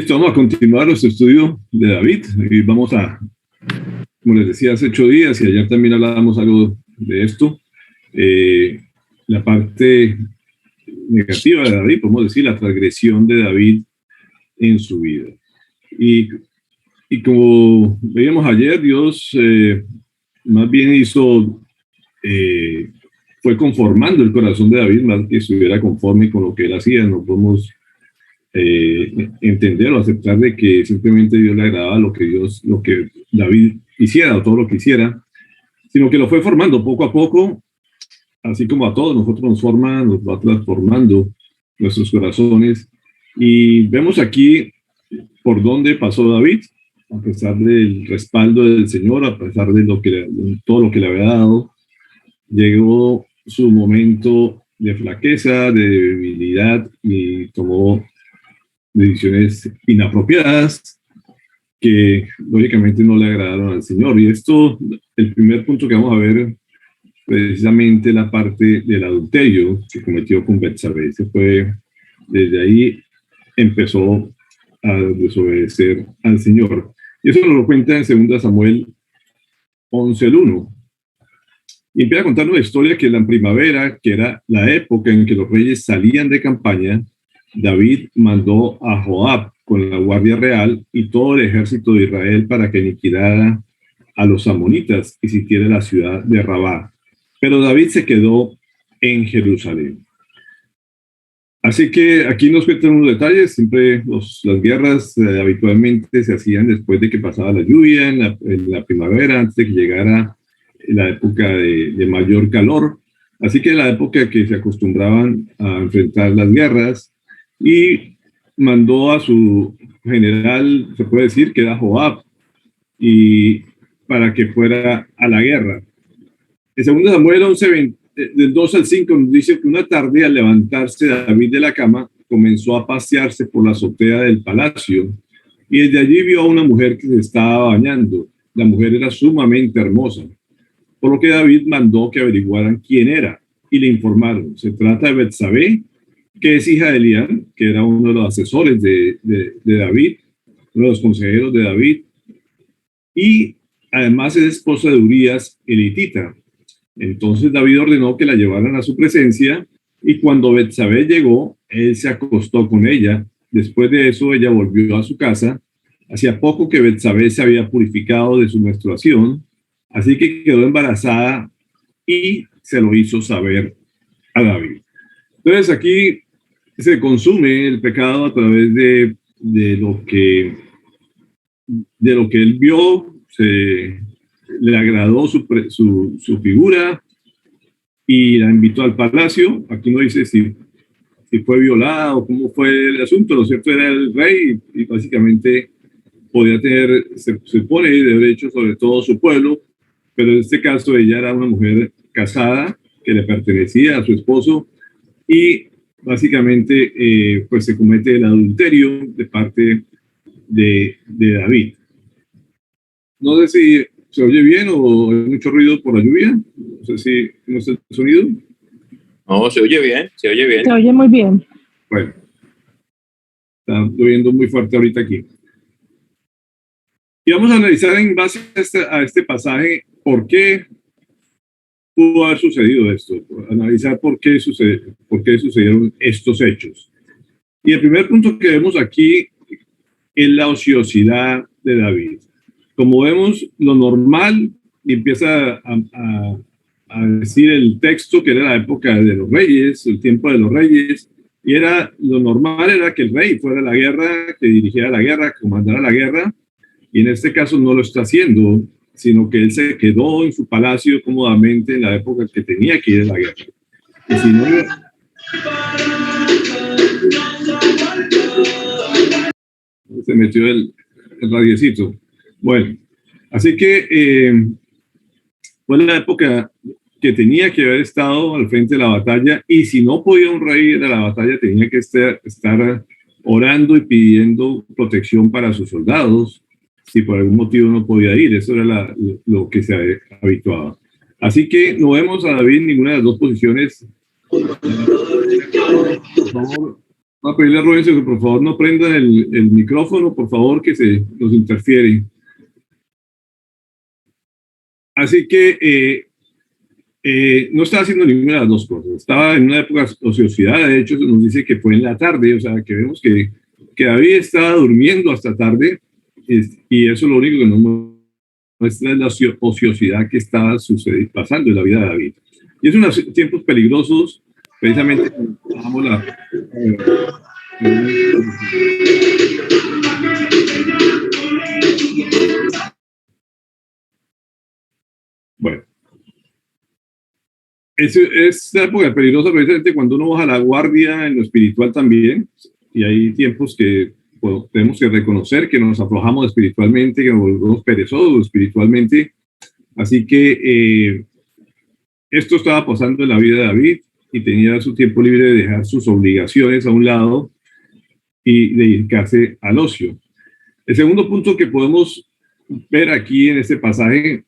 Listo, vamos a continuar nuestro estudio de David y vamos a, como les decía, hace 8 días y ayer también hablábamos algo de esto, la parte negativa de David, podemos decir, la transgresión de David en su vida. Y como veíamos ayer, Dios más bien fue conformando el corazón de David, más que estuviera conforme con lo que él hacía. No podemos entender o aceptar de que simplemente Dios le agradaba lo que David hiciera o todo lo que hiciera, sino que lo fue formando poco a poco, así como a todos nosotros nos forma, nos va transformando nuestros corazones. Y vemos aquí por dónde pasó David, a pesar del respaldo del Señor, a pesar de todo lo que le había dado. Llegó su momento de flaqueza, de debilidad, y tomó decisiones inapropiadas que lógicamente no le agradaron al Señor. Y esto, el primer punto que vamos a ver, precisamente la parte del adulterio que cometió con Betsabé. Desde ahí empezó a desobedecer al Señor. Y eso nos lo cuenta en 2 Samuel 11:1. Y empieza a contarnos la historia que en la primavera, que era la época en que los reyes salían de campaña, David mandó a Joab con la guardia real y todo el ejército de Israel para que aniquilara a los amonitas y sitiara la ciudad de Rabá. Pero David se quedó en Jerusalén. Así que aquí nos cuentan unos detalles. Siempre las guerras habitualmente se hacían después de que pasaba la lluvia, en la primavera, antes de que llegara la época de mayor calor. Así que la época que se acostumbraban a enfrentar las guerras, y mandó a su general, se puede decir que era Joab, y para que fuera a la guerra. En 2 Samuel 11, del 2 al 5, nos dice que una tarde, al levantarse David de la cama, comenzó a pasearse por la azotea del palacio, y desde allí vio a una mujer que se estaba bañando. La mujer era sumamente hermosa, por lo que David mandó que averiguaran quién era, y le informaron: se trata de Betsabé, que es hija de Elián, que era uno de los asesores de David, uno de los consejeros de David, y además es esposa de Urías elitita. Entonces David ordenó que la llevaran a su presencia, y cuando Betsabé llegó, él se acostó con ella. Después de eso, ella volvió a su casa. Hacía poco que Betsabé se había purificado de su menstruación, así que quedó embarazada y se lo hizo saber a David. Entonces aquí se consume el pecado a través de lo que él vio. Le agradó su figura y la invitó al palacio. Aquí no dice si fue violada o cómo fue el asunto. Lo cierto era el rey, y básicamente podía tener, se supone, derecho sobre todo su pueblo, pero en este caso ella era una mujer casada que le pertenecía a su esposo, y básicamente pues se comete el adulterio de parte de David. No sé si se oye bien o hay mucho ruido por la lluvia. No sé si no está el sonido. No, se oye bien, se oye bien. Se oye muy bien. Bueno, está lloviendo muy fuerte ahorita aquí. Y vamos a analizar en base a este pasaje por qué pudo haber sucedido esto, analizar por qué sucedieron estos hechos. Y el primer punto que vemos aquí es la ociosidad de David. Como vemos, lo normal, y empieza a decir el texto que era la época de los reyes, el tiempo de los reyes, y lo normal era que el rey fuera a la guerra, que dirigiera la guerra, que comandara la guerra, y en este caso no lo está haciendo, sino que él se quedó en su palacio cómodamente en la época que tenía que ir a la guerra. Y si no, se metió el radiecito. Bueno, así que fue la época que tenía que haber estado al frente de la batalla, y si no podía un rey ir a la batalla, tenía que estar orando y pidiendo protección para sus soldados, si por algún motivo no podía ir. Eso era lo que se habituaba. Así que no vemos a David en ninguna de las dos posiciones. Por favor, Voy a pedirle a Robinson que por favor no prenda el micrófono, por favor, que se nos interfiere. Así que no estaba haciendo ninguna de las dos cosas. Estaba en una época de ociosidad. De hecho, se nos dice que fue en la tarde. O sea, que vemos que David estaba durmiendo hasta tarde. Y eso es lo único que nos muestra, es la ociosidad que estaba pasando en la vida de David. Y es unos tiempos peligrosos, precisamente cuando la... Bueno, es una época peligrosa precisamente cuando uno baja la guardia en lo espiritual también, y hay tiempos que tenemos que reconocer que nos aflojamos espiritualmente, que nos volvemos perezosos espiritualmente. Así que esto estaba pasando en la vida de David y tenía su tiempo libre de dejar sus obligaciones a un lado y dedicarse al ocio. El segundo punto que podemos ver aquí en este pasaje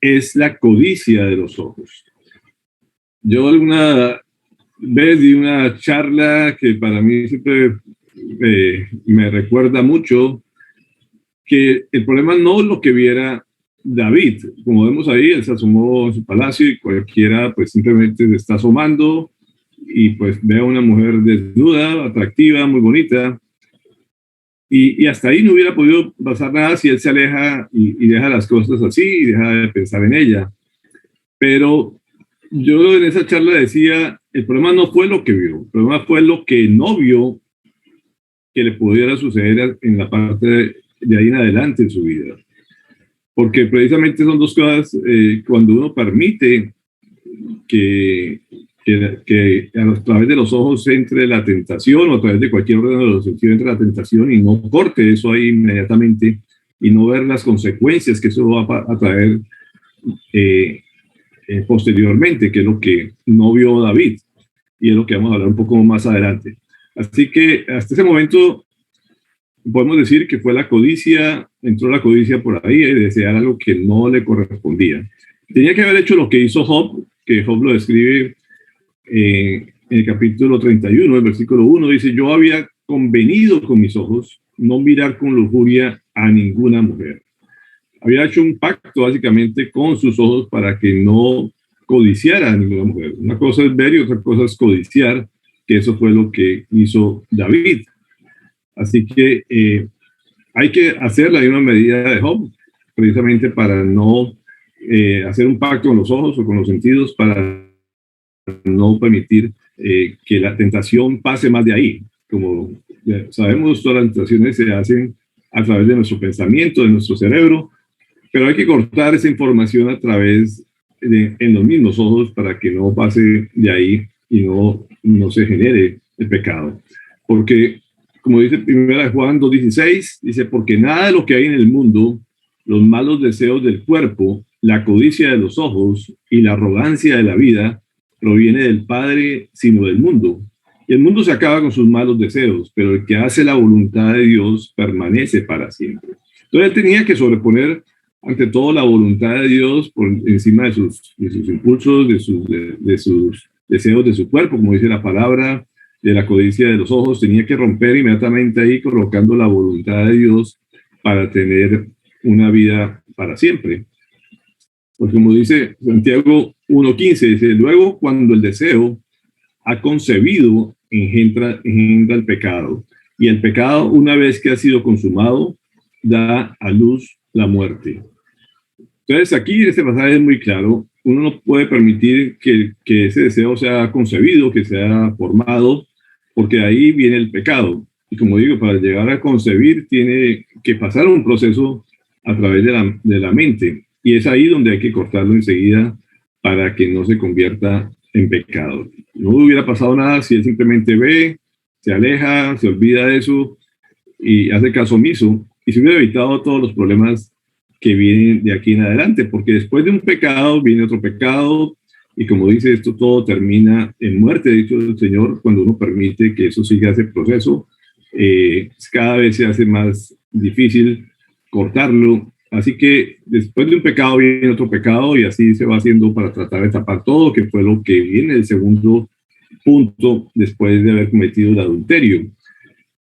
es la codicia de los ojos. Yo alguna vez di una charla que para mí siempre me recuerda mucho que el problema no es lo que viera David. Como vemos ahí, él se asomó en su palacio y cualquiera pues simplemente se está asomando y pues ve a una mujer desnuda, atractiva, muy bonita. Y hasta ahí no hubiera podido pasar nada si él se aleja y deja las cosas así y deja de pensar en ella. Pero yo en esa charla decía, el problema no fue lo que vio, el problema fue lo que no vio que le pudiera suceder en la parte de ahí en adelante en su vida. Porque precisamente son dos cosas, cuando uno permite que a través de los ojos entre la tentación, o a través de cualquier orden de los sentidos entre la tentación, y no corte eso ahí inmediatamente, y no ver las consecuencias que eso va a traer posteriormente, que es lo que no vio David, y es lo que vamos a hablar un poco más adelante. Así que hasta ese momento podemos decir que fue la codicia, entró la codicia por ahí y desear algo que no le correspondía. Tenía que haber hecho lo que hizo Job, que Job lo describe en el capítulo 31, el versículo 1, dice, yo había convenido con mis ojos no mirar con lujuria a ninguna mujer. Había hecho un pacto básicamente con sus ojos para que no codiciara a ninguna mujer. Una cosa es ver y otra cosa es codiciar, que eso fue lo que hizo David. Así que hay que hacer la misma medida de Job, precisamente para no hacer un pacto con los ojos o con los sentidos, para no permitir que la tentación pase más de ahí. Como sabemos, todas las tentaciones se hacen a través de nuestro pensamiento, de nuestro cerebro, pero hay que cortar esa información a través en los mismos ojos para que no pase de ahí y no se genere el pecado. Porque, como dice 1 Juan 2:16, dice, porque nada de lo que hay en el mundo, los malos deseos del cuerpo, la codicia de los ojos y la arrogancia de la vida, proviene del Padre, sino del mundo. Y el mundo se acaba con sus malos deseos, pero el que hace la voluntad de Dios permanece para siempre. Entonces él tenía que sobreponer ante todo la voluntad de Dios por encima de sus impulsos, de sus deseos de su cuerpo, como dice la palabra, de la codicia de los ojos. Tenía que romper inmediatamente ahí, colocando la voluntad de Dios para tener una vida para siempre. Pues como dice Santiago 1:15, dice, luego cuando el deseo ha concebido, engendra el pecado. Y el pecado, una vez que ha sido consumado, da a luz la muerte. Entonces aquí en este pasaje es muy claro, uno no puede permitir que ese deseo sea concebido, que sea formado, porque ahí viene el pecado. Y como digo, para llegar a concebir tiene que pasar un proceso a través de la mente. Y es ahí donde hay que cortarlo enseguida para que no se convierta en pecado. No hubiera pasado nada si él simplemente ve, se aleja, se olvida de eso y hace caso omiso. Y se hubiera evitado todos los problemas que vienen de aquí en adelante, porque después de un pecado viene otro pecado, y como dice, esto todo termina en muerte, dicho el Señor, cuando uno permite que eso siga ese proceso, cada vez se hace más difícil cortarlo. Así que después de un pecado viene otro pecado, y así se va haciendo para tratar de tapar todo, que fue lo que viene el segundo punto después de haber cometido el adulterio,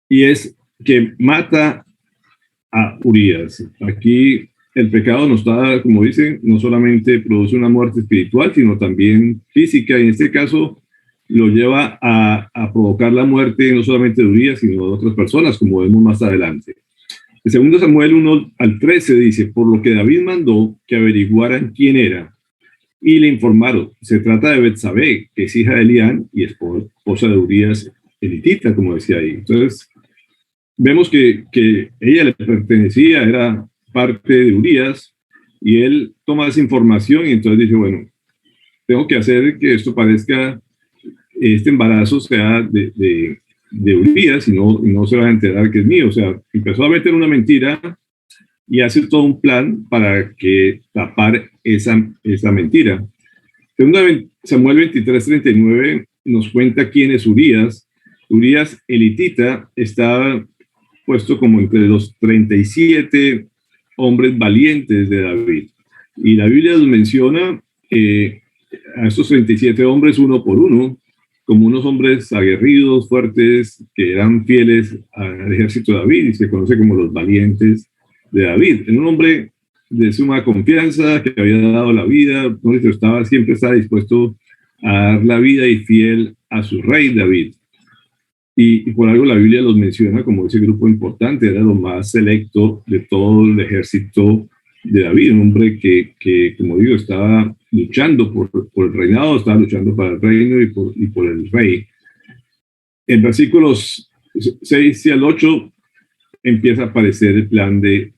y es que mata a Urías. Aquí el pecado nos está, como dicen, no solamente produce una muerte espiritual, sino también física, y en este caso lo lleva a provocar la muerte no solamente de Urías, sino de otras personas, como vemos más adelante. En 2 Samuel 1 al 13 dice, por lo que David mandó que averiguaran quién era, y le informaron, se trata de Betsabé, que es hija de Elián y esposa de Urías elitita, como decía ahí. Entonces, vemos que ella le pertenecía, era parte de Urías, y él toma esa información y entonces dice, bueno, tengo que hacer que esto parezca, este embarazo sea de Urías y no se va a enterar que es mío. O sea, empezó a meter una mentira y hace todo un plan para que tapar esa mentira. Segunda Samuel 23:39 nos cuenta quién es Urías. Urías elitita está puesto como entre los 37 hombres valientes de David. Y la Biblia nos menciona a estos 37 hombres uno por uno, como unos hombres aguerridos, fuertes, que eran fieles al ejército de David y se conoce como los valientes de David. Era un hombre de suma confianza, que había dado la vida, siempre estaba dispuesto a dar la vida y fiel a su rey David. Y por algo la Biblia los menciona como ese grupo importante, era lo más selecto de todo el ejército de David, un hombre que como digo, estaba luchando por el reinado, estaba luchando para el reino y por el rey. En versículos 6 y al 8 empieza a aparecer el plan de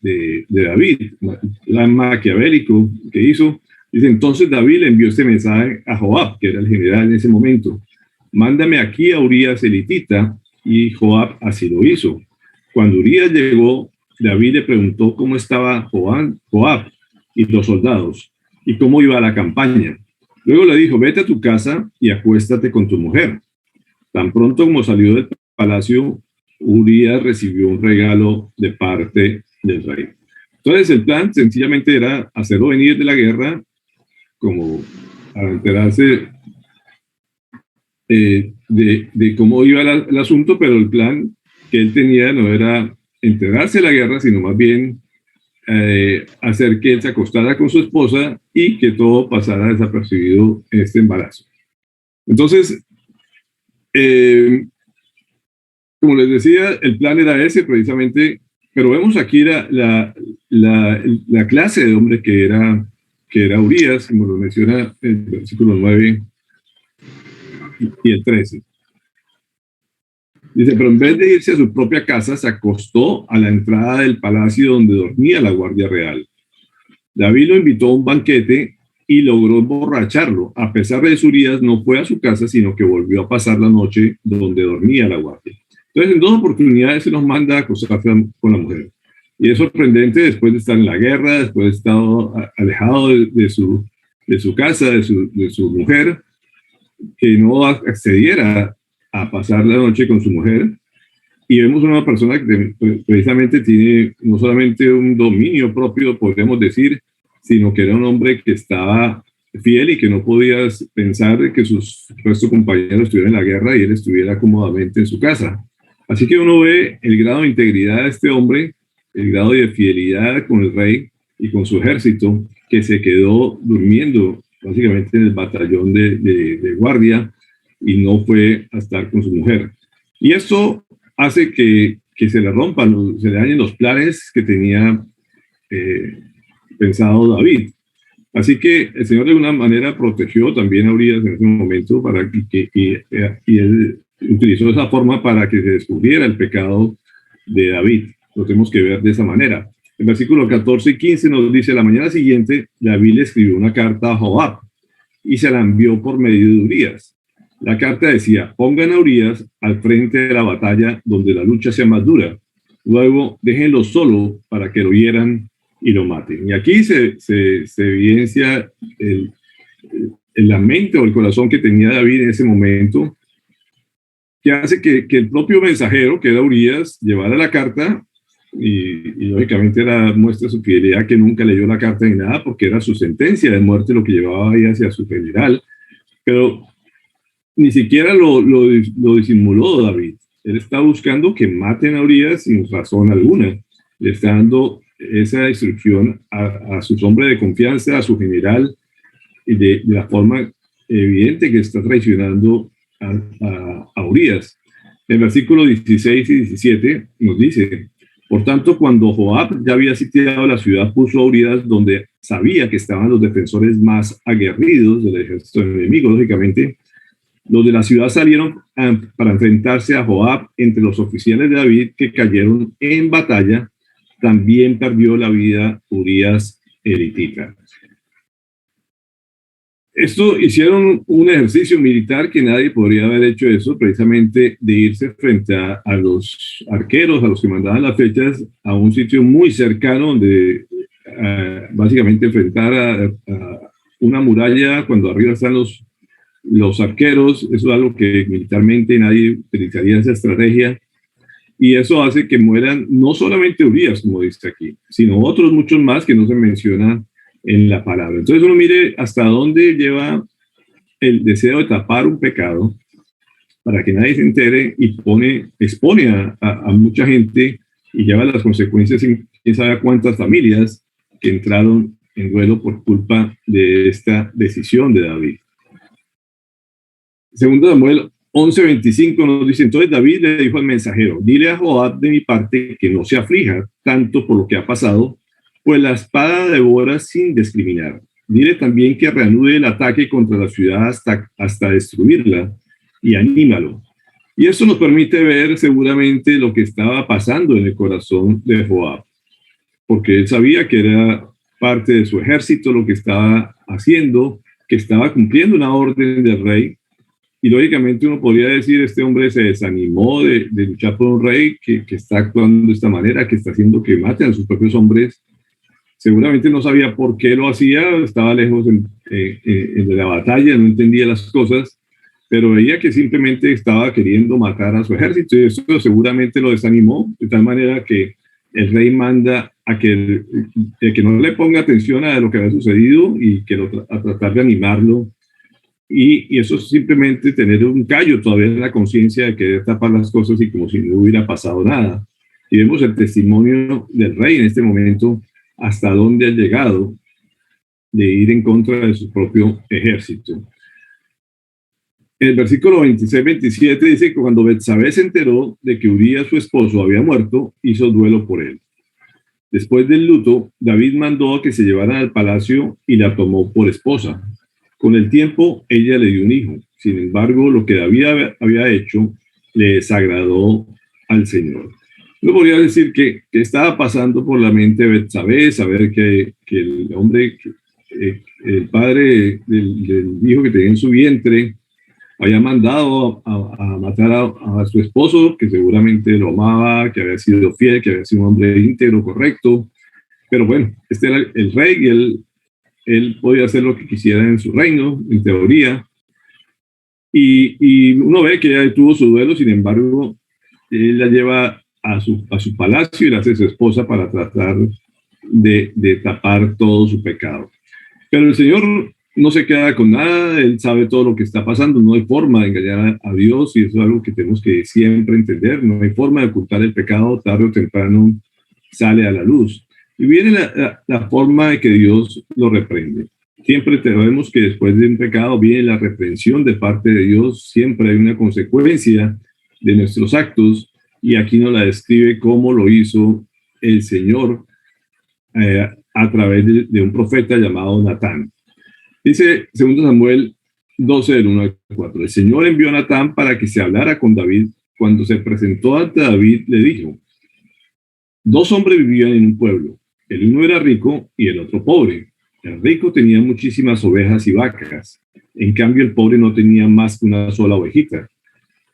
David, el plan maquiavélico que hizo. Dice, entonces David le envió este mensaje a Joab, que era el general en ese momento. Mándame aquí a Urías elitita, y Joab así lo hizo. Cuando Urías llegó, David le preguntó cómo estaba Joab y los soldados, y cómo iba la campaña. Luego le dijo, vete a tu casa y acuéstate con tu mujer. Tan pronto como salió del palacio, Urías recibió un regalo de parte del rey. Entonces el plan sencillamente era hacerlo venir de la guerra, como a enterarse de cómo iba el asunto, pero el plan que él tenía no era enterarse de la guerra, sino más bien hacer que él se acostara con su esposa y que todo pasara desapercibido en este embarazo. Entonces, como les decía, el plan era ese precisamente, pero vemos aquí la clase de hombre que era Urías, como lo menciona el versículo 9 y el 13. Dice, pero en vez de irse a su propia casa, se acostó a la entrada del palacio donde dormía la guardia real. David lo invitó a un banquete y logró emborracharlo. A pesar de eso, Urías no fue a su casa, sino que volvió a pasar la noche donde dormía la guardia. Entonces, en 2 oportunidades se nos manda a acostarse con la mujer. Y es sorprendente, después de estar en la guerra, después de estar alejado de su casa, de su mujer, que no accediera a pasar la noche con su mujer. Y vemos una persona que precisamente tiene no solamente un dominio propio, podríamos decir, sino que era un hombre que estaba fiel y que no podía pensar que sus restos compañeros estuvieran en la guerra y él estuviera cómodamente en su casa. Así que uno ve el grado de integridad de este hombre, el grado de fidelidad con el rey y con su ejército, que se quedó durmiendo básicamente en el batallón de guardia y no fue a estar con su mujer. Y esto hace que se le rompan, se le dañen los planes que tenía pensado David. Así que el Señor de alguna manera protegió también a Urías en ese momento para y él utilizó esa forma para que se descubriera el pecado de David. Lo tenemos que ver de esa manera. El versículo 14 y 15 nos dice, la mañana siguiente David le escribió una carta a Joab y se la envió por medio de Urías. La carta decía, pongan a Urías al frente de la batalla donde la lucha sea más dura. Luego déjenlo solo para que lo hieran y lo maten. Y aquí se evidencia la mente o el corazón que tenía David en ese momento, que hace que el propio mensajero, que era Urías, llevara la carta y lógicamente muestra su fidelidad, que nunca leyó la carta ni nada, porque era su sentencia de muerte lo que llevaba ahí hacia su general. Pero ni siquiera lo disimuló David. Él está buscando que maten a Urías sin razón alguna. Le está dando esa instrucción a sus hombres de confianza, a su general, y de la forma evidente que está traicionando a Urías. En el versículo 16 y 17 nos dice: por tanto, cuando Joab ya había sitiado la ciudad, puso a Urías donde sabía que estaban los defensores más aguerridos del ejército enemigo, lógicamente. Los de la ciudad salieron para enfrentarse a Joab. Entre los oficiales de David que cayeron en batalla, también perdió la vida Urías elitita. Esto hicieron un ejercicio militar que nadie podría haber hecho eso, precisamente de irse frente a los arqueros, a los que mandaban las flechas, a un sitio muy cercano donde básicamente enfrentar a una muralla cuando arriba están los arqueros. Eso es algo que militarmente nadie utilizaría esa estrategia, y eso hace que mueran no solamente Urías, como dice aquí, sino otros muchos más que no se mencionan en la palabra. Entonces uno mire hasta dónde lleva el deseo de tapar un pecado para que nadie se entere, y expone a mucha gente, y lleva las consecuencias en quién sabe cuántas familias que entraron en duelo por culpa de esta decisión de David. Segundo Samuel 11:25 nos dice: entonces David le dijo al mensajero: dile a Joab de mi parte que no se aflija tanto por lo que ha pasado, pues la espada devora sin discriminar. Dile también que reanude el ataque contra la ciudad hasta destruirla, y anímalo. Y eso nos permite ver seguramente lo que estaba pasando en el corazón de Joab, porque él sabía que era parte de su ejército lo que estaba haciendo, que estaba cumpliendo una orden del rey. Y lógicamente uno podría decir: este hombre se desanimó de luchar por un rey que está actuando de esta manera, que está haciendo que maten a sus propios hombres. Seguramente no sabía por qué lo hacía, estaba lejos de la batalla, no entendía las cosas, pero veía que simplemente estaba queriendo matar a su ejército, y eso seguramente lo desanimó, de tal manera que el rey manda a que no le ponga atención a lo que había sucedido, y que a tratar de animarlo. Y eso es simplemente tener un callo todavía en la conciencia de querer tapar las cosas y como si no hubiera pasado nada. Y vemos el testimonio del rey en este momento, hasta dónde ha llegado de ir en contra de su propio ejército. En el versículo 26-27 dice que cuando Betsabé se enteró de que Urías, su esposo, había muerto, hizo duelo por él. Después del luto, David mandó a que se llevaran al palacio y la tomó por esposa. Con el tiempo, ella le dio un hijo. Sin embargo, lo que David había hecho le desagradó al Señor. No podría decir que estaba pasando por la mente de Betsabé, saber que el hombre, el padre del hijo que tenía en su vientre, había mandado a matar a su esposo, que seguramente lo amaba, que había sido fiel, que había sido un hombre íntegro, correcto. Pero bueno, este era el rey, y él podía hacer lo que quisiera en su reino, en teoría. Y uno ve que ella tuvo su duelo. Sin embargo, él la lleva a su palacio y la hace su esposa para tratar de tapar todo su pecado. Pero el Señor no se queda con nada, Él sabe todo lo que está pasando. No hay forma de engañar a Dios, y eso es algo que tenemos que siempre entender. No hay forma de ocultar el pecado, tarde o temprano sale a la luz. Y viene la forma de que Dios lo reprende. Siempre sabemos que después de un pecado viene la reprensión de parte de Dios. Siempre hay una consecuencia de nuestros actos, y aquí nos la describe cómo lo hizo el Señor a través de un profeta llamado Natán. Dice 2 Samuel 12, del 1 al 4. El Señor envió a Natán para que se hablara con David. Cuando se presentó ante David, le dijo: dos hombres vivían en un pueblo. El uno era rico y el otro pobre. El rico tenía muchísimas ovejas y vacas. En cambio, el pobre no tenía más que una sola ovejita,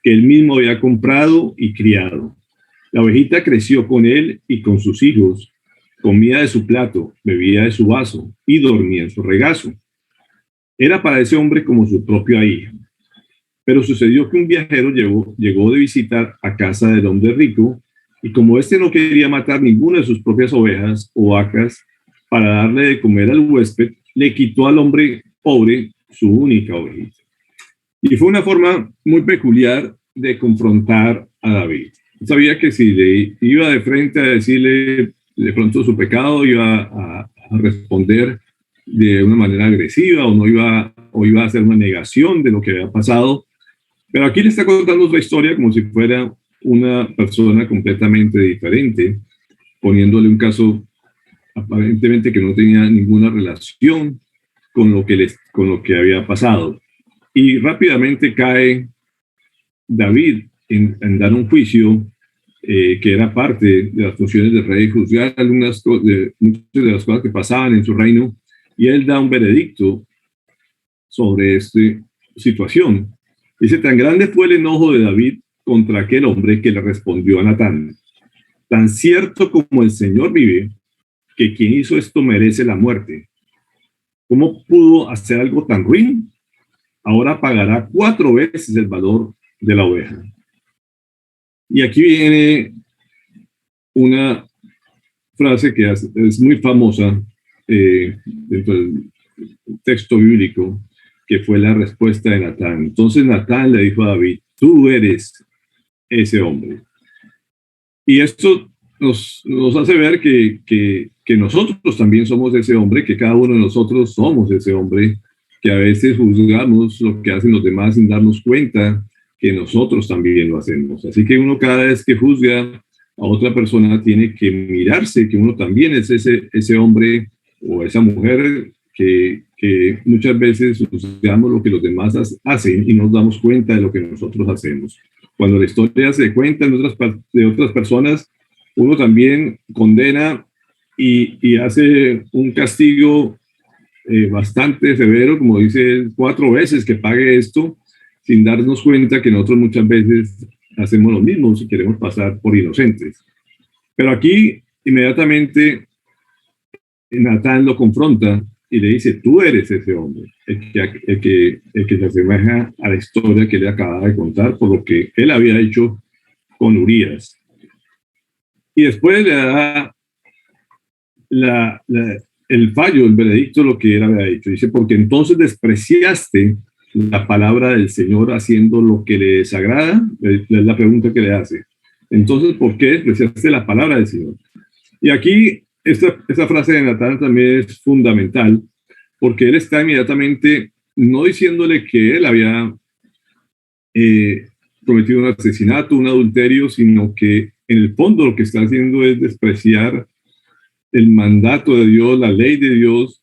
que él mismo había comprado y criado. La ovejita creció con él y con sus hijos, comía de su plato, bebía de su vaso y dormía en su regazo. Era para ese hombre como su propia hija. Pero sucedió que un viajero llegó de visita a casa del hombre rico, y como éste no quería matar ninguna de sus propias ovejas o vacas para darle de comer al huésped, le quitó al hombre pobre su única ovejita. Y fue una forma muy peculiar de confrontar a David. Sabía que si le iba de frente a decirle de pronto su pecado, iba a responder de una manera agresiva o iba a hacer una negación de lo que había pasado. Pero aquí le está contando su historia como si fuera una persona completamente diferente, poniéndole un caso aparentemente que no tenía ninguna relación con lo que había pasado. Y rápidamente cae David en dar un juicio que era parte de las funciones del rey, juzgar muchas de las cosas que pasaban en su reino, y él da un veredicto sobre esta situación. Dice, tan grande fue el enojo de David contra aquel hombre que le respondió a Natán: tan cierto como el Señor vive, que quien hizo esto merece la muerte. ¿Cómo pudo hacer algo tan ruin? Ahora pagará 4 veces el valor de la oveja. Y aquí viene una frase que es muy famosa dentro del texto bíblico, que fue la respuesta de Natán. Entonces Natán le dijo a David: tú eres ese hombre. Y esto nos hace ver que nosotros también somos ese hombre, que cada uno de nosotros somos ese hombre, que a veces juzgamos lo que hacen los demás sin darnos cuenta que nosotros también lo hacemos. Así que uno, cada vez que juzga a otra persona, tiene que mirarse que uno también es ese hombre o esa mujer que muchas veces juzgamos lo que los demás hacen y nos damos cuenta de lo que nosotros hacemos. Cuando la historia se cuenta de otras personas, uno también condena y hace un castigo bastante severo, como dice, 4 veces que pague esto, sin darnos cuenta que nosotros muchas veces hacemos lo mismo si queremos pasar por inocentes. Pero aquí inmediatamente Natán lo confronta y le dice: tú eres ese hombre, el que se asemeja a la historia que le acaba de contar por lo que él había hecho con Urías. Y después le da el fallo, el veredicto, lo que él había hecho. Dice: porque entonces despreciaste la palabra del Señor haciendo lo que le desagrada. Es la pregunta que le hace. Entonces, ¿por qué despreciaste la palabra del Señor? Y aquí esta frase de Natán también es fundamental, porque él está inmediatamente no diciéndole que él había cometido un asesinato, un adulterio, sino que en el fondo lo que está haciendo es despreciar el mandato de Dios, la ley de Dios,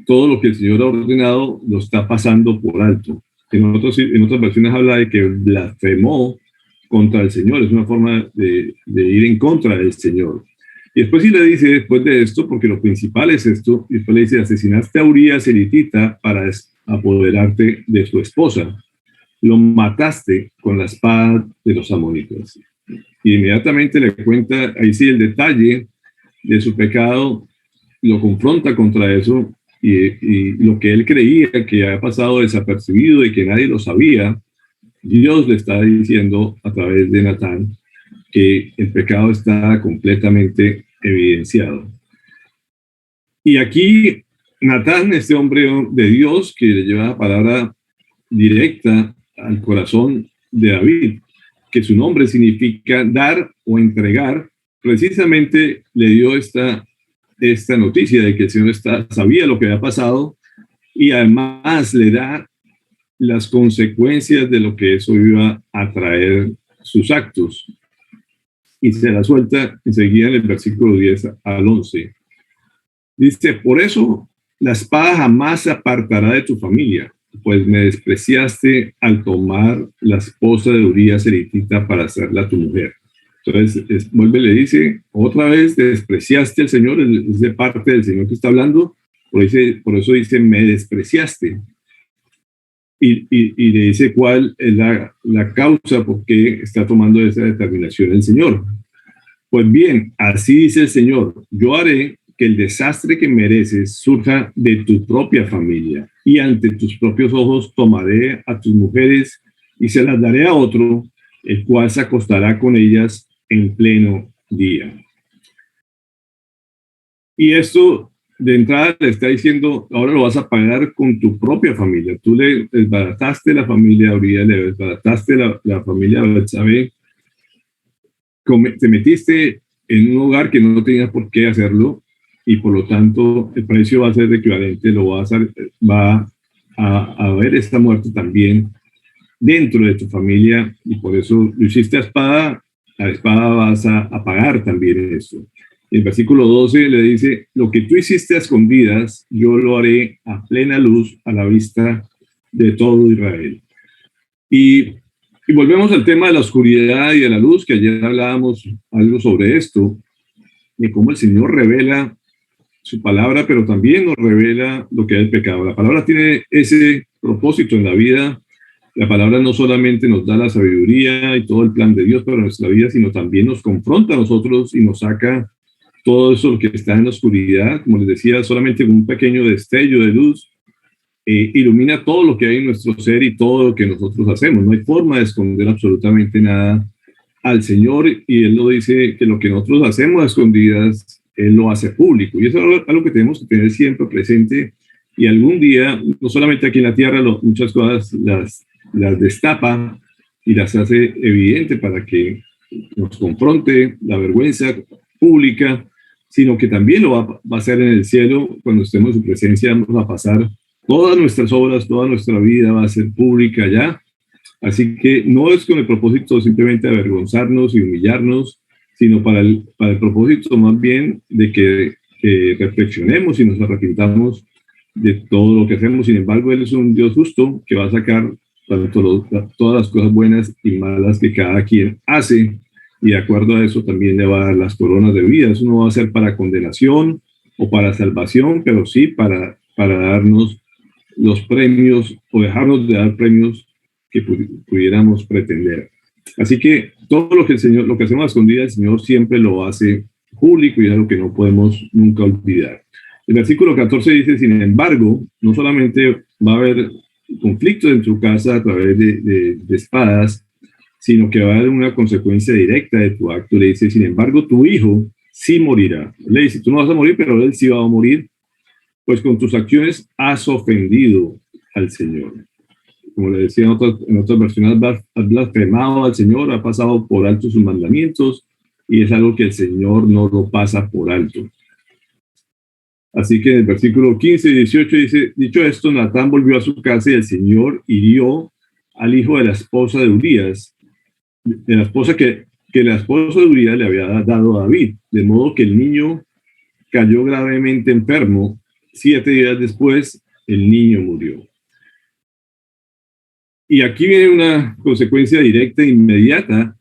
todo lo que el Señor ha ordenado lo está pasando por alto. En otras versiones habla de que blasfemó contra el Señor, es una forma de ir en contra del Señor. Y después sí le dice, después de esto, porque lo principal es esto, y después le dice: asesinaste a Urías elitita para apoderarte de su esposa. Lo mataste con la espada de los amonitas. Y inmediatamente le cuenta, ahí sí, el detalle de su pecado, lo confronta contra eso, y lo que él creía que había pasado desapercibido y que nadie lo sabía, Dios le está diciendo a través de Natán que el pecado está completamente evidenciado. Y aquí Natán, este hombre de Dios que le lleva la palabra directa al corazón de David, que su nombre significa dar o entregar, precisamente le dio esta noticia de que el Señor sabía lo que había pasado, y además le da las consecuencias de lo que eso iba a traer sus actos. Y se la suelta enseguida en el versículo 10 al 11. Dice: por eso la espada jamás se apartará de tu familia, pues me despreciaste al tomar la esposa de Urías elitita para hacerla tu mujer. Entonces vuelve y le dice otra vez: despreciaste al Señor, es de parte del Señor que está hablando, por eso dice: me despreciaste. Y le dice cuál es la causa por qué está tomando esa determinación el Señor. Pues bien, así dice el Señor: yo haré que el desastre que mereces surja de tu propia familia, y ante tus propios ojos tomaré a tus mujeres y se las daré a otro, el cual se acostará con ellas en pleno día. Y esto de entrada le está diciendo, ahora lo vas a pagar con tu propia familia. Tú le desbarataste la familia Urias, le desbarataste la familia Betsabé, te metiste en un hogar que no tenías por qué hacerlo y por lo tanto el precio va a ser equivalente, va a haber esta muerte también dentro de tu familia y por eso lo hiciste a espada vas a pagar también eso. El versículo 12 le dice, lo que tú hiciste a escondidas, yo lo haré a plena luz a la vista de todo Israel. Y volvemos al tema de la oscuridad y de la luz, que ayer hablábamos algo sobre esto, de cómo el Señor revela su palabra, pero también nos revela lo que es el pecado. La palabra tiene ese propósito en la vida. La palabra no solamente nos da la sabiduría y todo el plan de Dios para nuestra vida, sino también nos confronta a nosotros y nos saca todo eso que está en la oscuridad. Como les decía, solamente con un pequeño destello de luz ilumina todo lo que hay en nuestro ser y todo lo que nosotros hacemos. No hay forma de esconder absolutamente nada al Señor y Él lo dice que lo que nosotros hacemos a escondidas, Él lo hace público. Y eso es algo que tenemos que tener siempre presente y algún día, no solamente aquí en la tierra, muchas cosas las destapa y las hace evidente para que nos confronte la vergüenza pública, sino que también lo va a hacer en el cielo. Cuando estemos en su presencia vamos a pasar todas nuestras obras, toda nuestra vida va a ser pública ya. Así que no es con el propósito simplemente de avergonzarnos y humillarnos, sino para el propósito más bien de que reflexionemos y nos arrepintamos de todo lo que hacemos. Sin embargo, Él es un Dios justo que va a sacar todas las cosas buenas y malas que cada quien hace, y de acuerdo a eso también le va a dar las coronas de vida. Eso no va a ser para condenación o para salvación, pero sí para darnos los premios o dejarnos de dar premios que pudiéramos pretender. Así que todo lo que hacemos a escondidas, el Señor siempre lo hace público y es algo que no podemos nunca olvidar. El versículo 14 dice, sin embargo, no solamente va a haber conflictos en tu casa a través de espadas, sino que va a haber una consecuencia directa de tu acto. Le dice, sin embargo, tu hijo sí morirá. Le dice, tú no vas a morir, pero él sí va a morir, pues con tus acciones has ofendido al Señor. Como le decía en otras versiones, has blasfemado al Señor, ha pasado por alto sus mandamientos, y es algo que el Señor no lo pasa por alto. Así que en el versículo 15 y 18 dice, dicho esto, Natán volvió a su casa y el Señor hirió al hijo de la esposa de Urías, de la esposa que la esposa de Urías le había dado a David, de modo que el niño cayó gravemente enfermo. 7 días después, el niño murió. Y aquí viene una consecuencia directa e inmediata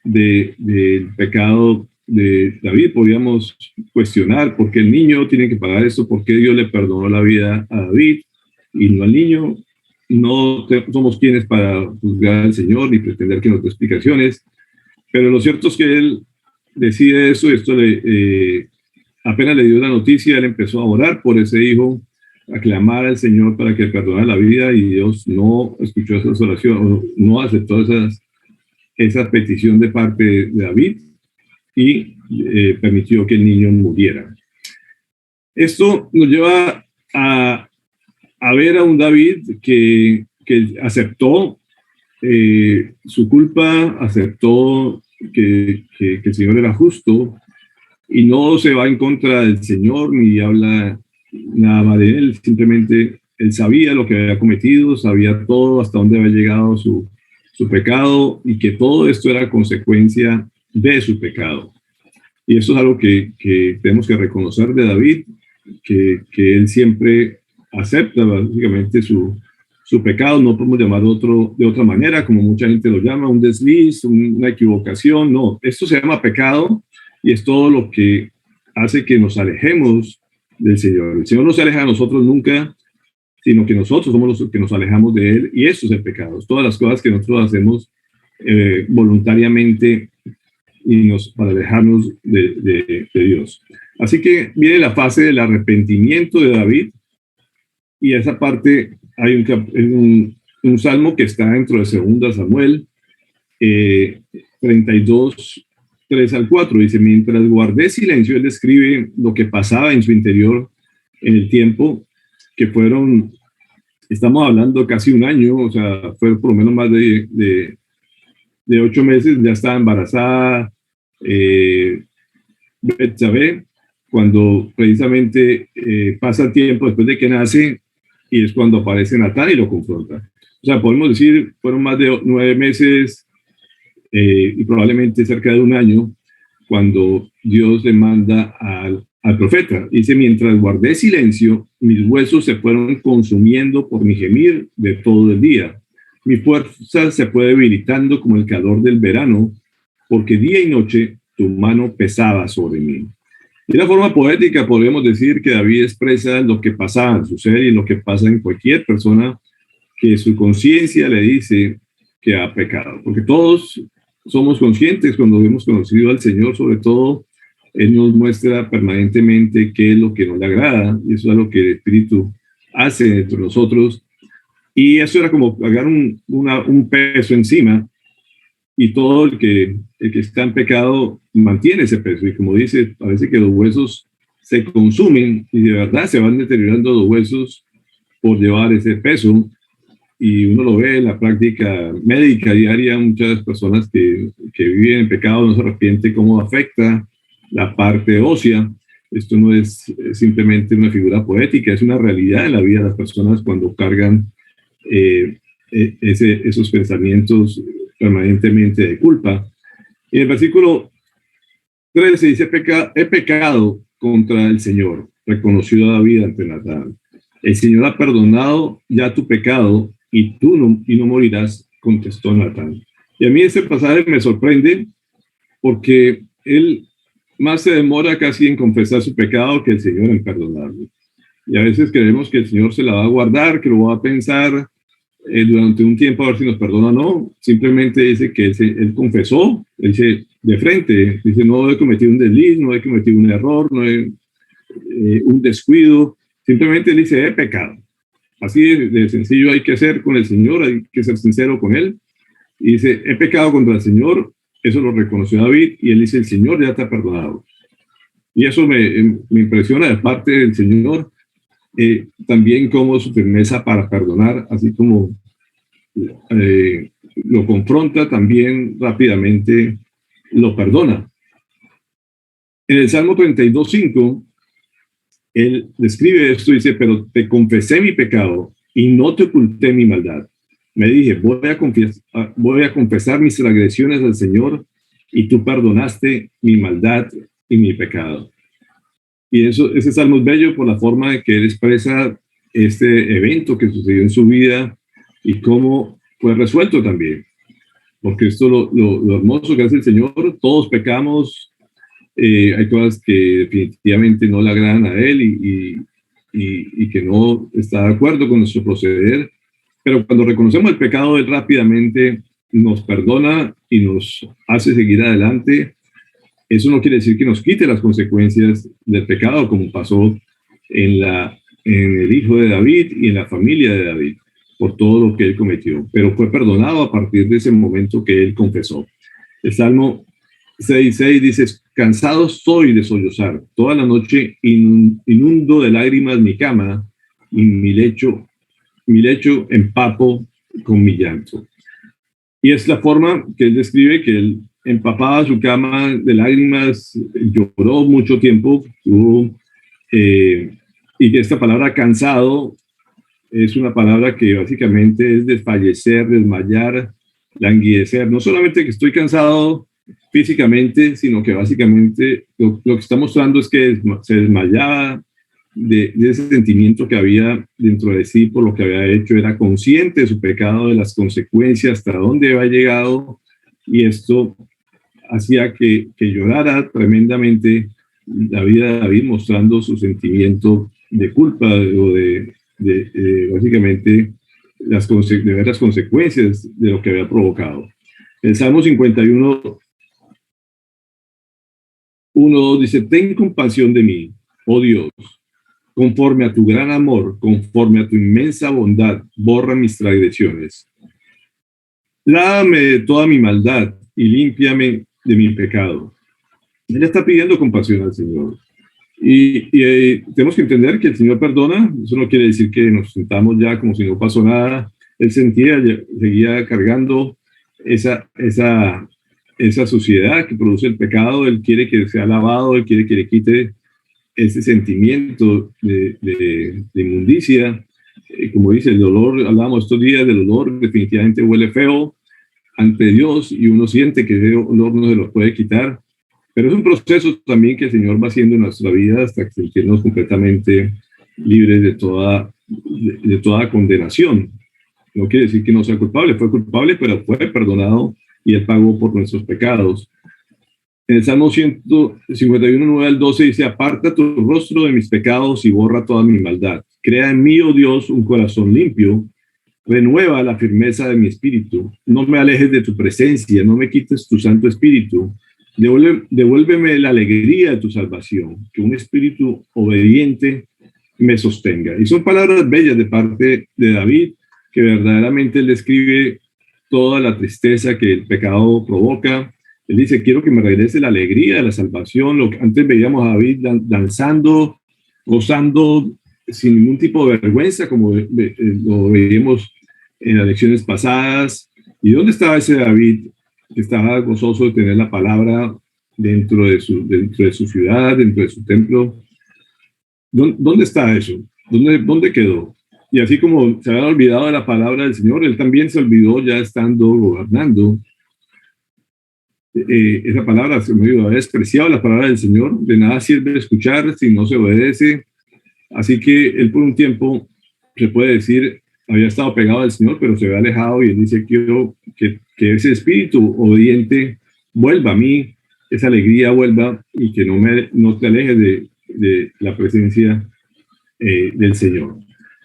del pecado de David. Podríamos cuestionar por qué el niño tiene que pagar esto, por qué Dios le perdonó la vida a David y no al niño. No somos quienes para juzgar al Señor ni pretender que nos dé explicaciones, pero lo cierto es que él decide eso y esto apenas le dio la noticia, él empezó a orar por ese hijo, a clamar al Señor para que perdonara la vida, y Dios no escuchó esas oraciones, no aceptó esa petición de parte de David y permitió que el niño muriera. Esto nos lleva a ver a un David que aceptó su culpa, aceptó que el Señor era justo y no se va en contra del Señor ni habla nada más de él. Simplemente él sabía lo que había cometido, sabía todo, hasta dónde había llegado su pecado, y que todo esto era consecuencia de su pecado. Y eso es algo que tenemos que reconocer de David, que él siempre acepta básicamente su pecado. No podemos llamarlo de otra manera, como mucha gente lo llama, un desliz, una equivocación. No, esto se llama pecado y es todo lo que hace que nos alejemos del Señor. El Señor no se aleja de nosotros nunca, sino que nosotros somos los que nos alejamos de Él, y eso es el pecado. Todas las cosas que nosotros hacemos voluntariamente para alejarnos de Dios. Así que viene la fase del arrepentimiento de David, y esa parte hay un salmo que está dentro de 2 Samuel 32, 3 al 4. Dice, mientras guardé silencio, él describe lo que pasaba en su interior. en el tiempo, que estamos hablando casi un año, o sea, fue por lo menos más de 8 meses, ya estaba embarazada, Betsabé, cuando precisamente pasa el tiempo después de que nace, y es cuando aparece Natán y lo confronta. O sea, podemos decir, fueron más de 9 meses y probablemente cerca de un año, cuando Dios le manda al profeta. Dice, mientras guardé silencio, mis huesos se fueron consumiendo por mi gemir de todo el día. Mi fuerza se fue debilitando como el calor del verano, porque día y noche tu mano pesaba sobre mí. De una forma poética podríamos decir que David expresa lo que pasa en su ser y lo que pasa en cualquier persona que su conciencia le dice que ha pecado. Porque todos somos conscientes cuando hemos conocido al Señor, sobre todo, Él nos muestra permanentemente qué es lo que no le agrada, y eso es lo que el Espíritu hace dentro de nosotros. Y eso era como pagar un peso encima, y todo el que está en pecado mantiene ese peso. Y como dice, parece que los huesos se consumen y de verdad se van deteriorando los huesos por llevar ese peso. Y uno lo ve en la práctica médica diaria, muchas personas que viven en pecado no se arrepienten, cómo afecta la parte ósea. Esto no es simplemente una figura poética, es una realidad en la vida de las personas cuando cargan esos pensamientos permanentemente de culpa. Y en el versículo 13 dice, he pecado contra el Señor, reconoció a David ante Natán. El Señor ha perdonado ya tu pecado y tú no morirás, contestó Natán. Y a mí este pasaje me sorprende porque él más se demora casi en confesar su pecado que el Señor en perdonarlo. Y a veces creemos que el Señor se la va a guardar, que lo va a pensar durante un tiempo a ver si nos perdona o no. Simplemente dice que él confesó, él dice de frente, dice no he cometido un desliz, no he cometido un error, no he un descuido, simplemente él dice he pecado. Así de sencillo hay que ser con el Señor, hay que ser sincero con Él. Y dice, he pecado contra el Señor, eso lo reconoció David, y él dice, el Señor ya te ha perdonado. Y eso me impresiona de parte del Señor, también como su firmeza para perdonar, así como lo confronta, también rápidamente lo perdona. En el Salmo 32:5, él describe esto, dice, pero te confesé mi pecado y no te oculté mi maldad. Me dije, voy a confesar mis transgresiones al Señor y tú perdonaste mi maldad y mi pecado. Y ese salmo es bello por la forma en que él expresa este evento que sucedió en su vida y cómo fue resuelto también. Porque esto lo hermoso que hace el Señor, todos pecamos. Hay cosas que definitivamente no le agradan a Él y que no está de acuerdo con nuestro proceder, pero cuando reconocemos el pecado, Él rápidamente nos perdona y nos hace seguir adelante. Eso no quiere decir que nos quite las consecuencias del pecado, como pasó en el hijo de David y en la familia de David, por todo lo que él cometió, pero fue perdonado a partir de ese momento que él confesó. El Salmo 6:6 dice, cansado soy de sollozar, toda la noche inundo de lágrimas mi cama y mi lecho empapo con mi llanto. Y es la forma que él describe que él empapaba su cama de lágrimas, lloró mucho tiempo, y que esta palabra cansado es una palabra que básicamente es desfallecer, desmayar, languidecer. No solamente que estoy cansado físicamente, sino que básicamente lo que está mostrando es que se desmayaba de ese sentimiento que había dentro de sí por lo que había hecho. Era consciente de su pecado, de las consecuencias, hasta dónde había llegado, y esto hacía que llorara tremendamente la vida de David, mostrando su sentimiento de culpa o de básicamente de ver las consecuencias de lo que había provocado. El Salmo 51:1 dice, ten compasión de mí, oh Dios, conforme a tu gran amor, conforme a tu inmensa bondad, borra mis transgresiones. Lávame de toda mi maldad y límpiame de mi pecado. Él está pidiendo compasión al Señor. Tenemos que entender que el Señor perdona. Eso no quiere decir que nos sentamos ya como si no pasó nada. Él seguía cargando esa suciedad que produce el pecado. Él quiere que sea lavado, Él quiere que le quite ese sentimiento de inmundicia. Como dice, el dolor, hablábamos estos días del olor, definitivamente huele feo ante Dios y uno siente que ese olor no se lo puede quitar. Pero es un proceso también que el Señor va haciendo en nuestra vida hasta que sentirnos completamente libres de toda condenación. No quiere decir que no sea culpable, fue culpable, pero fue perdonado y Él pagó por nuestros pecados. En el Salmo 151, 9 al 12 dice: aparta tu rostro de mis pecados y borra toda mi maldad. Crea en mí, oh Dios, un corazón limpio. Renueva la firmeza de mi espíritu. No me alejes de tu presencia, no me quites tu Santo Espíritu. Devuélveme la alegría de tu salvación, que un espíritu obediente me sostenga. Y son palabras bellas de parte de David, que verdaderamente él describe toda la tristeza que el pecado provoca. Él dice: quiero que me regrese la alegría de la salvación. Lo que antes veíamos a David danzando, gozando sin ningún tipo de vergüenza, como lo veíamos en las lecciones pasadas. ¿Y dónde estaba ese David que estaba gozoso de tener la palabra dentro de su ciudad, dentro de su templo? ¿Dónde está eso? ¿Dónde quedó? Y así como se había olvidado de la palabra del Señor, él también se olvidó ya estando gobernando. Esa palabra se me olvidó, había despreciado la palabra del Señor. De nada sirve escuchar si no se obedece. Así que él por un tiempo, se puede decir, había estado pegado al Señor, pero se había alejado, y él dice: quiero que ese espíritu obediente vuelva a mí, esa alegría vuelva, y que no te alejes de la presencia del Señor.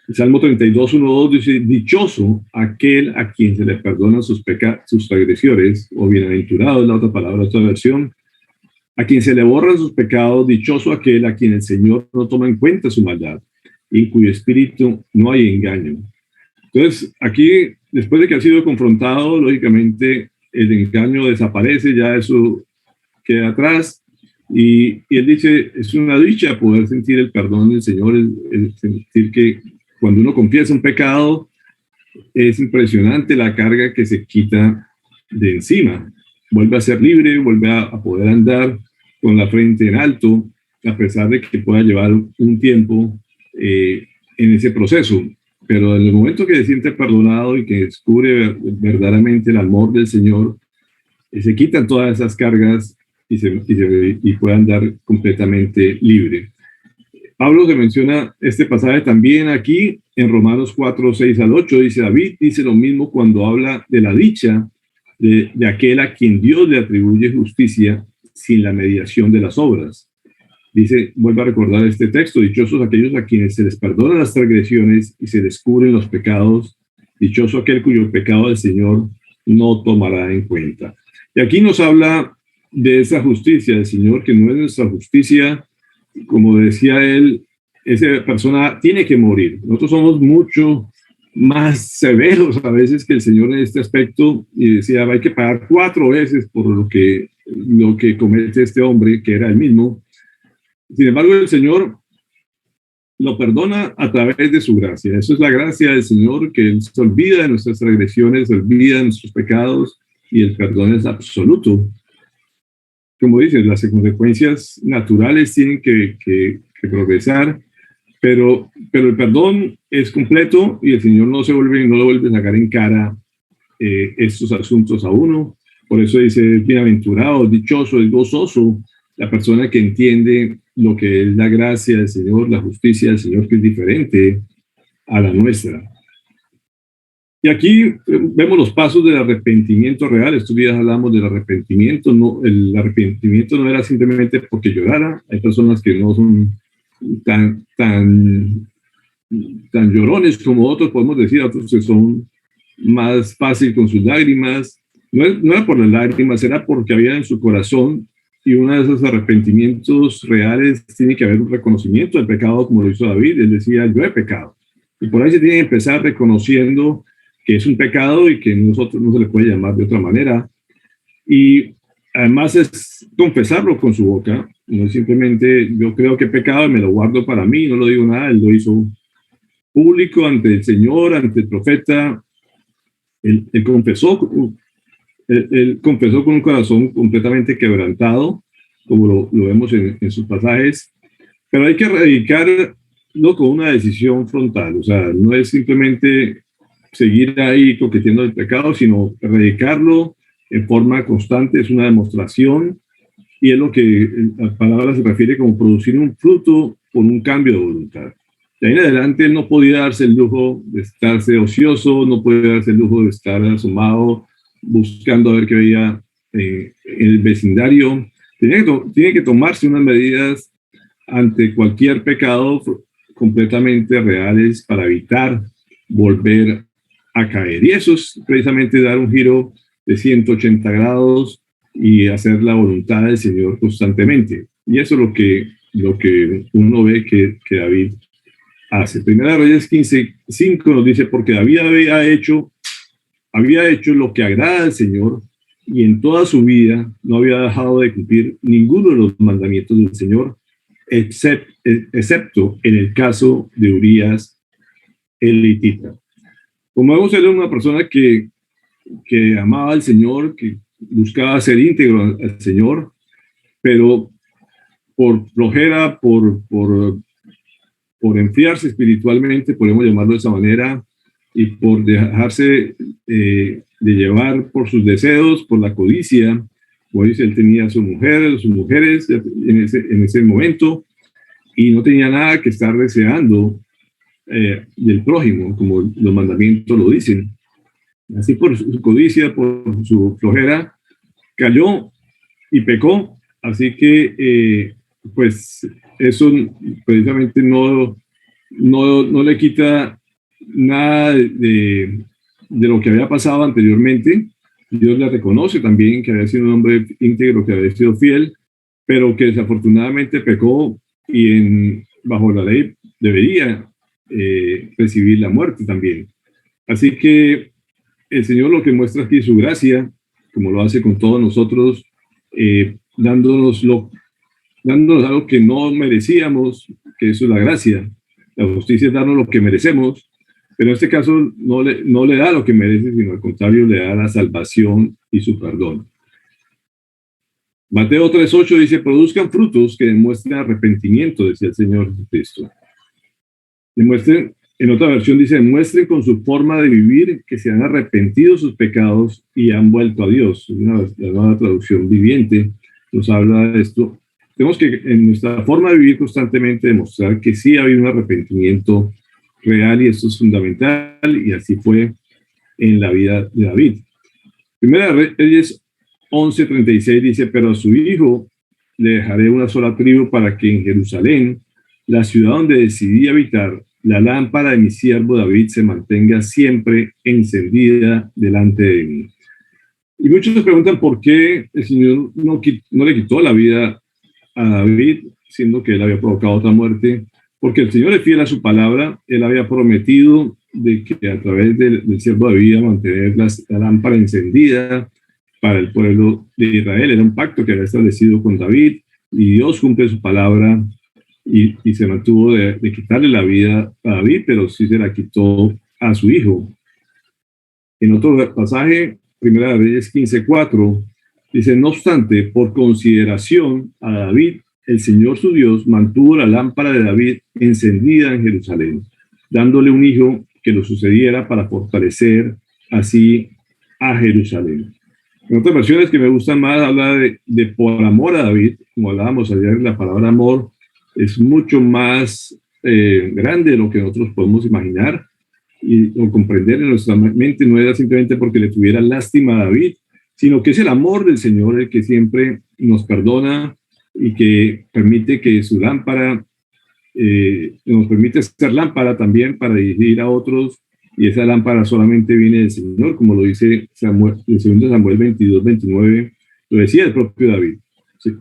El Salmo 32, 1, 2 dice: dichoso aquel a quien se le perdonan sus transgresiones, o bienaventurado es la otra palabra, otra versión. A quien se le borran sus pecados, dichoso aquel a quien el Señor no toma en cuenta su maldad, y en cuyo espíritu no hay engaño. Entonces, aquí, después de que ha sido confrontado, lógicamente el engaño desaparece, ya eso queda atrás, y él dice: es una dicha poder sentir el perdón del Señor, el sentir que cuando uno confiesa un pecado, es impresionante la carga que se quita de encima. Vuelve a ser libre, vuelve a poder andar con la frente en alto, a pesar de que pueda llevar un tiempo en ese proceso. Pero en el momento que se siente perdonado y que descubre verdaderamente el amor del Señor, se quitan todas esas cargas y puede andar completamente libre. Pablo se menciona este pasaje también aquí en Romanos 4, 6 al 8. Dice: David dice lo mismo cuando habla de la dicha de aquel a quien Dios le atribuye justicia sin la mediación de las obras. Dice, vuelve a recordar este texto: dichosos aquellos a quienes se les perdonan las transgresiones y se descubren los pecados. Dichoso aquel cuyo pecado el Señor no tomará en cuenta. Y aquí nos habla de esa justicia del Señor, que no es nuestra justicia. Como decía él, esa persona tiene que morir. Nosotros somos mucho más severos a veces que el Señor en este aspecto, y decía: hay que pagar 4 veces por lo que comete este hombre, que era el mismo. Sin embargo, el Señor lo perdona a través de su gracia. Eso es la gracia del Señor, que Él se olvida de nuestras transgresiones, se olvida de nuestros pecados, y el perdón es absoluto. Como dicen, las consecuencias naturales tienen que progresar, pero el perdón es completo, y el Señor no le vuelve a sacar en cara estos asuntos a uno. Por eso dice: bienaventurado, dichoso, es gozoso la persona que entiende lo que es la gracia del Señor, la justicia del Señor, que es diferente a la nuestra. Y aquí vemos los pasos del arrepentimiento real. Estos días hablamos del arrepentimiento. El arrepentimiento no era simplemente porque llorara. Hay personas que no son tan llorones como otros, podemos decir, otros que son más fácil con sus lágrimas. No era por las lágrimas, era porque había en su corazón, y uno de esos arrepentimientos reales tiene que haber un reconocimiento del pecado, como lo hizo David. Él decía: yo he pecado. Y por ahí se tiene que empezar reconociendo que es un pecado y que nosotros no se le puede llamar de otra manera. Y además es confesarlo con su boca, No es simplemente yo creo que he pecado y me lo guardo para mí, no lo digo nada. Él lo hizo público ante el Señor, ante el profeta. Él confesó, él confesó con un corazón completamente quebrantado, como lo vemos en sus pasajes, pero hay que erradicarlo con una decisión frontal. O sea, no es simplemente seguir ahí coqueteando el pecado, sino erradicarlo en forma constante. Es una demostración, y es lo que la palabra se refiere como producir un fruto con un cambio de voluntad. De ahí en adelante él no podía darse el lujo de estarse ocioso, no podía darse el lujo de estar asomado buscando a ver qué veía en el vecindario. Tiene que tomarse unas medidas ante cualquier pecado completamente reales para evitar volver a caer. Y eso es precisamente dar un giro de 180 grados y hacer la voluntad del Señor constantemente. Y eso es lo que uno ve que David hace. Primera Reyes 15:5 nos dice: porque David había hecho lo que agrada al Señor, y en toda su vida no había dejado de cumplir ninguno de los mandamientos del Señor, excepto en el caso de Urías el hitita. Como vemos, él era una persona que amaba al Señor, que buscaba ser íntegro al Señor, pero por flojera, por enfriarse espiritualmente, podemos llamarlo de esa manera, y por dejarse de llevar por sus deseos, por la codicia. Como dice, él tenía a sus mujeres en ese momento, y no tenía nada que estar deseando del prójimo, como los mandamientos lo dicen. Así, por su codicia, por su flojera, cayó y pecó. Así que pues eso precisamente no le quita nada de lo que había pasado anteriormente. Dios le reconoce también que había sido un hombre íntegro, que había sido fiel, pero que desafortunadamente pecó, y bajo la ley debería recibir la muerte también. Así que el Señor lo que muestra aquí es su gracia, como lo hace con todos nosotros, dándonos algo que no merecíamos, que eso es la gracia. La justicia es darnos lo que merecemos, pero en este caso no le da lo que merece, sino al contrario, le da la salvación y su perdón. Mateo 3:8 dice: produzcan frutos que demuestren arrepentimiento, decía el Señor Jesucristo. Demuestren, en otra versión dice: demuestren con su forma de vivir que se han arrepentido de sus pecados y han vuelto a Dios. La nueva traducción viviente nos habla de esto. Tenemos que en nuestra forma de vivir constantemente demostrar que sí ha habido un arrepentimiento real, y esto es fundamental, y así fue en la vida de David. Primera Reyes 11:36 dice: pero a su hijo le dejaré una sola tribu, para que en Jerusalén, la ciudad donde decidí habitar, la lámpara de mi siervo David se mantenga siempre encendida delante de mí. Y muchos se preguntan por qué el Señor no le quitó la vida a David, siendo que él había provocado otra muerte. Porque el Señor es fiel a su palabra. Él había prometido de que a través del siervo David iba a mantener la lámpara encendida para el pueblo de Israel. Era un pacto que había establecido con David, y Dios cumple su palabra, y se mantuvo de quitarle la vida a David, pero sí se la quitó a su hijo. En otro pasaje, Primera Reyes 15:4, dice: no obstante, por consideración a David, el Señor su Dios mantuvo la lámpara de David encendida en Jerusalén, dándole un hijo que lo sucediera para fortalecer así a Jerusalén. En otras versiones que me gustan más, habla de por amor a David. Como hablábamos ayer, la palabra amor es mucho más grande de lo que nosotros podemos imaginar o comprender en nuestra mente. No era simplemente porque le tuviera lástima a David, sino que es el amor del Señor el que siempre nos perdona, y que permite que su lámpara nos permite ser lámpara también para dirigir a otros, y esa lámpara solamente viene del Señor, como lo dice Samuel, en 2 Samuel 22:29, lo decía el propio David: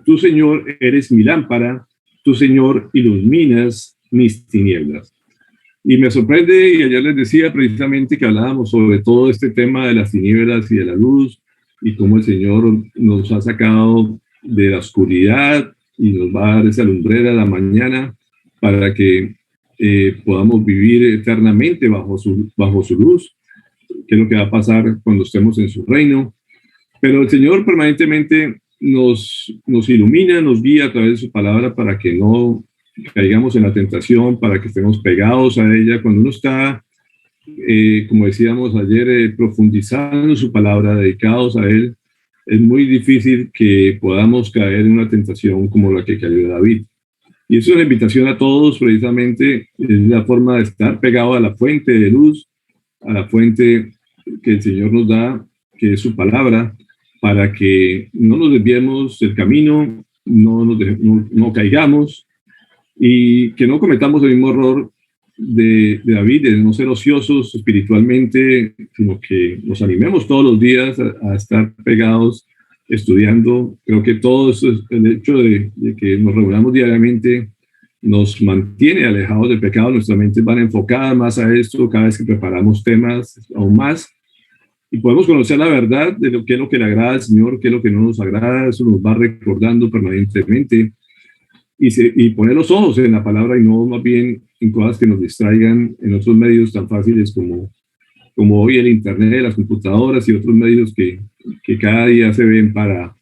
tú, Señor, eres mi lámpara, tú, Señor, iluminas mis tinieblas. Y me sorprende, y ayer les decía precisamente que hablábamos sobre todo este tema de las tinieblas y de la luz, y cómo el Señor nos ha sacado de la oscuridad y nos va a dar esa lumbrera de la mañana para que podamos vivir eternamente bajo su luz, que es lo que va a pasar cuando estemos en su reino. Pero el Señor permanentemente nos ilumina, nos guía a través de su palabra para que no caigamos en la tentación, para que estemos pegados a ella. Cuando uno está, como decíamos ayer, profundizando en su palabra, dedicados a él, es muy difícil que podamos caer en una tentación como la que cayó David. Y eso es la invitación a todos, precisamente, es la forma de estar pegado a la fuente de luz, a la fuente que el Señor nos da, que es su palabra, para que no nos desviemos del camino, no caigamos y que no cometamos el mismo error de David, de no ser ociosos espiritualmente, sino que nos animemos todos los días a estar pegados, estudiando. Creo que todo eso, el hecho de que nos reunamos diariamente, nos mantiene alejados del pecado. Nuestra mente va enfocada más a esto cada vez que preparamos temas aún más, y podemos conocer la verdad de qué es lo que le agrada al Señor, qué es lo que no nos agrada. Eso nos va recordando permanentemente, y poner los ojos en la palabra y no más bien en cosas que nos distraigan en otros medios tan fáciles como hoy el internet, las computadoras y otros medios que cada día se ven para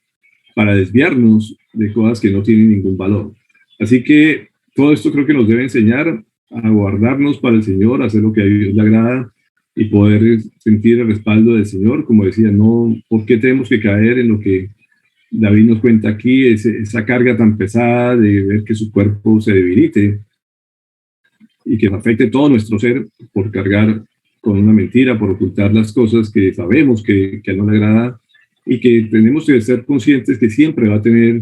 desviarnos de cosas que no tienen ningún valor. Así que todo esto creo que nos debe enseñar a guardarnos para el Señor, a hacer lo que a Dios le agrada y poder sentir el respaldo del Señor. Como decía, no, ¿por qué tenemos que caer en lo que David nos cuenta aquí, esa carga tan pesada de ver que su cuerpo se debilite y que afecte todo nuestro ser por cargar con una mentira, por ocultar las cosas que sabemos que no le agrada, y que tenemos que ser conscientes que siempre va a tener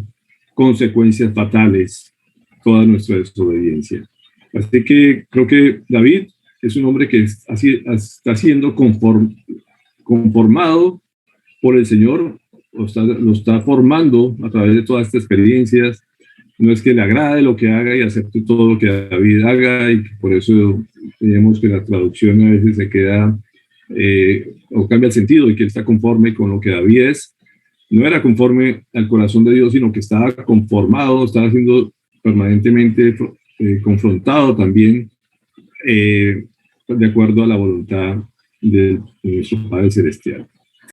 consecuencias fatales toda nuestra desobediencia? Así que creo que David es un hombre que está siendo conformado por el Señor, lo está formando a través de todas estas experiencias. No es que le agrade lo que haga y acepte todo lo que David haga, y que por eso vemos que la traducción a veces se queda o cambia el sentido, y que él está conforme con lo que David es. No era conforme al corazón de Dios, sino que estaba conformado, estaba siendo permanentemente confrontado también de acuerdo a la voluntad de nuestro Padre Celestial.